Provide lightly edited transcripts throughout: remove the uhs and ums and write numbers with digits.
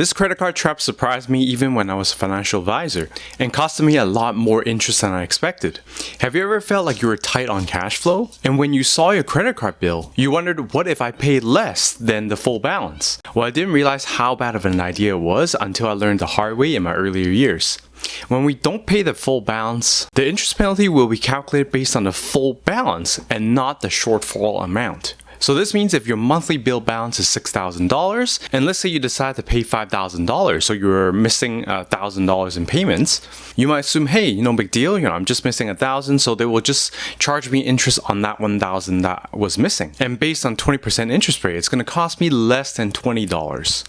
This credit card trap surprised me even when I was a financial advisor and costed me a lot more interest than I expected. Have you ever felt like you were tight on cash flow? And when you saw your credit card bill, you wondered, what if I paid less than the full balance? Well, I didn't realize how bad of an idea it was until I learned the hard way in my earlier years. When we don't pay the full balance, the interest penalty will be calculated based on the full balance and not the shortfall amount. So this means if your monthly bill balance is $6,000, and let's say you decide to pay $5,000, so you're missing $1,000 in payments, you might assume, hey, no big deal, I'm just missing $1,000, so they will just charge me interest on that $1,000 that was missing. And based on 20% interest rate, it's going to cost me less than $20.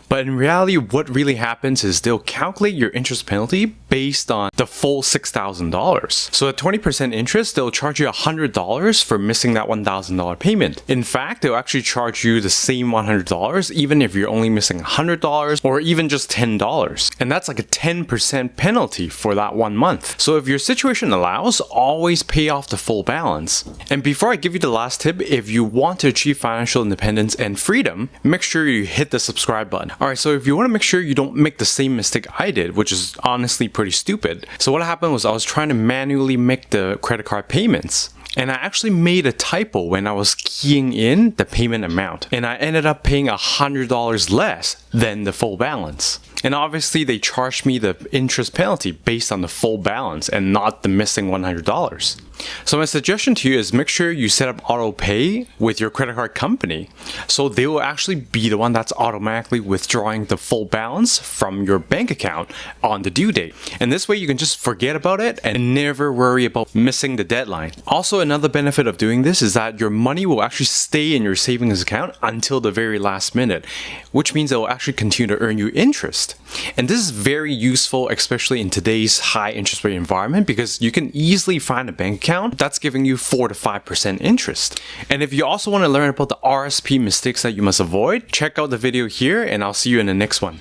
But in reality, what really happens is they'll calculate your interest penalty based on the full $6,000. So at 20% interest, they'll charge you $100 for missing that $1,000 payment. In fact, they'll actually charge you the same $100 even if you're only missing $100 or even just $10. And that's like a 10% penalty for that 1 month. So if your situation allows, always pay off the full balance. And before I give you the last tip, if you want to achieve financial independence and freedom, make sure you hit the subscribe button. Alright, so if you want to make sure you don't make the same mistake I did, which is honestly pretty stupid. So what happened was I was trying to manually make the credit card payments. And I actually made a typo when I was keying in the payment amount. And I ended up paying $100 less than the full balance. And obviously they charged me the interest penalty based on the full balance and not the missing $100. So my suggestion to you is make sure you set up auto pay with your credit card company. So they will actually be the one that's automatically withdrawing the full balance from your bank account on the due date. And this way you can just forget about it and never worry about missing the deadline. Also, another benefit of doing this is that your money will actually stay in your savings account until the very last minute, which means it will actually continue to earn you interest. And this is very useful, especially in today's high interest rate environment, because you can easily find a bank account that's giving you 4 to 5% interest. And if you also want to learn about the RSP mistakes that you must avoid, check out the video here and I'll see you in the next one.